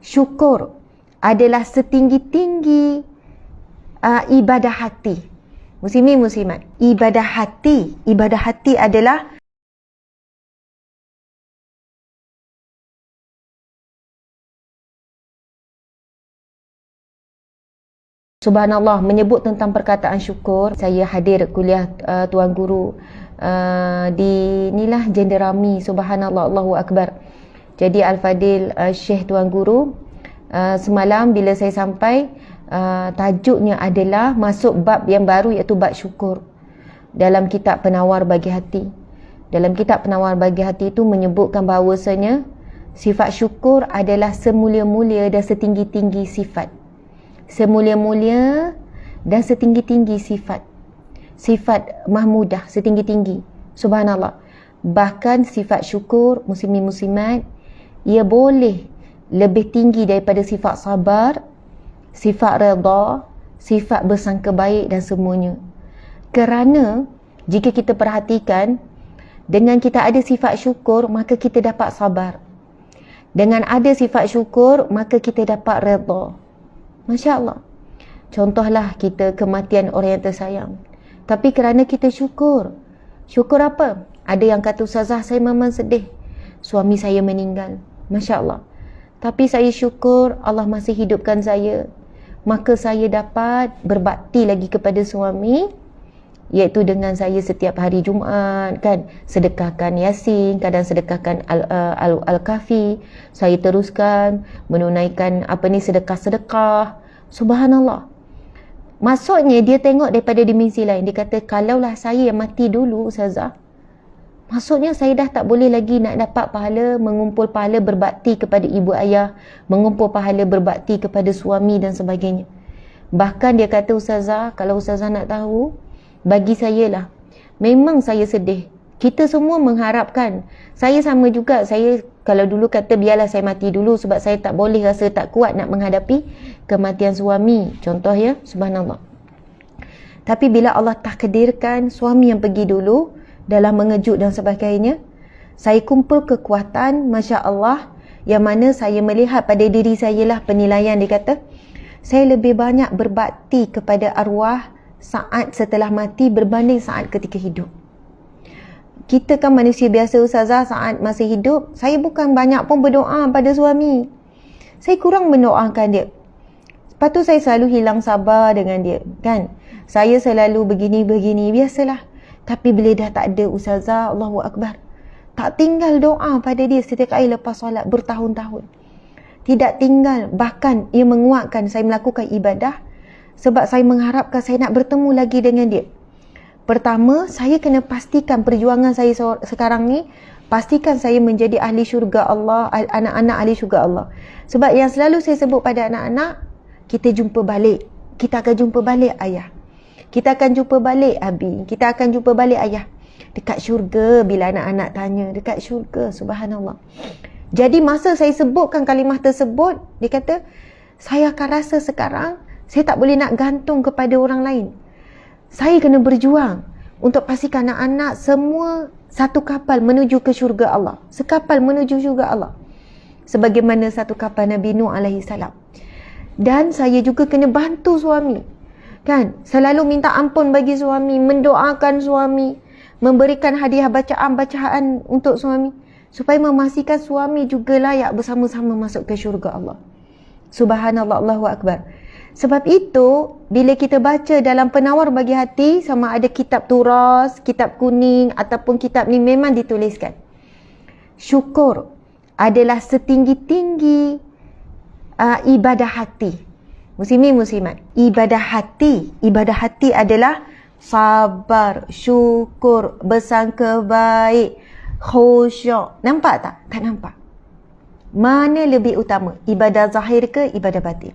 Syukur adalah setinggi-tinggi ibadah hati. Muslimin muslimat, ibadah hati adalah Subhanallah. Menyebut tentang perkataan syukur, saya hadir kuliah Tuan Guru di inilah Jenderami. Subhanallah, Allahu Akbar. Jadi Al-Fadil Syekh Tuan Guru semalam bila saya sampai, tajuknya adalah masuk bab yang baru, iaitu bab syukur dalam kitab Penawar Bagi Hati. Dalam kitab Penawar Bagi Hati itu menyebutkan bahawasanya sifat syukur adalah semulia-mulia dan setinggi-tinggi sifat. Semulia-mulia dan setinggi-tinggi sifat. Sifat mahmudah, setinggi-tinggi. Subhanallah. Bahkan sifat syukur, muslimin muslimat, ia boleh lebih tinggi daripada sifat sabar, sifat redha, sifat bersangka baik dan semuanya. Kerana jika kita perhatikan, dengan kita ada sifat syukur, maka kita dapat sabar. Dengan ada sifat syukur, maka kita dapat redha. Masya Allah. Contohlah kita kematian orang yang tersayang, tapi kerana kita syukur. Syukur apa? Ada yang kata, Ustazah, saya memang sedih, suami saya meninggal. Masya Allah. Tapi saya syukur Allah masih hidupkan saya, maka saya dapat berbakti lagi kepada suami, iaitu dengan saya setiap hari Jumaat, kan, sedekahkan Yasin, kadang sedekahkan Al-Kafi. Saya teruskan menunaikan sedekah-sedekah. Subhanallah. Maksudnya dia tengok daripada dimensi lain. Dia kata, kalaulah saya yang mati dulu, Ustazah, maksudnya saya dah tak boleh lagi nak dapat pahala, mengumpul pahala berbakti kepada ibu ayah, mengumpul pahala berbakti kepada suami dan sebagainya. Bahkan dia kata, Ustazah, kalau Ustazah nak tahu, bagi saya lah, memang saya sedih. Kita semua mengharapkan. Saya sama juga. Saya kalau dulu kata biarlah saya mati dulu, sebab saya tak boleh, rasa tak kuat nak menghadapi kematian suami. Contoh ya, subhanallah. Tapi bila Allah takdirkan suami yang pergi dulu dalam mengejut dan sebagainya, saya kumpul kekuatan, Masya Allah, yang mana saya melihat pada diri saya lah penilaian. Dia kata, saya lebih banyak berbakti kepada arwah saat setelah mati berbanding saat ketika hidup. Kita kan manusia biasa, Ustazah, saat masih hidup, saya bukan banyak pun berdoa pada suami. Saya kurang mendoakan dia. Lepas tu saya selalu hilang sabar dengan dia, kan. Saya selalu begini-begini, biasalah. Tapi bila dah tak ada, Ustazah, Allahu Akbar, tak tinggal doa pada dia setiap kali lepas solat bertahun-tahun. Tidak tinggal, bahkan ia menguatkan saya melakukan ibadah, sebab saya mengharapkan saya nak bertemu lagi dengan dia. Pertama, saya kena pastikan perjuangan saya sekarang ni, pastikan saya menjadi ahli syurga Allah, anak-anak ahli syurga Allah. Sebab yang selalu saya sebut pada anak-anak, kita jumpa balik. Kita akan jumpa balik ayah. Kita akan jumpa balik abi. Kita akan jumpa balik ayah. Dekat syurga, bila anak-anak tanya, dekat syurga, subhanallah. Jadi masa saya sebutkan kalimah tersebut, dia kata, saya akan rasa sekarang, saya tak boleh nak gantung kepada orang lain. Saya kena berjuang untuk pastikan anak-anak semua satu kapal menuju ke syurga Allah. Sekapal menuju syurga Allah. Sebagaimana satu kapal Nabi Nuh alaihi salam. Dan saya juga kena bantu suami. Kan? Selalu minta ampun bagi suami, mendoakan suami, memberikan hadiah bacaan-bacaan untuk suami, supaya memastikan suami juga layak bersama-sama masuk ke syurga Allah. Subhanallah, Allahu Akbar. Sebab itu, bila kita baca dalam Penawar Bagi Hati, sama ada kitab turas, kitab kuning ataupun kitab ni, memang dituliskan syukur adalah setinggi-tinggi ibadah hati. Muslimin muslimat, ibadah hati adalah sabar, syukur, bersangka baik, khusyuk. Nampak tak? Tak nampak. Mana lebih utama, ibadah zahir ke ibadah batin?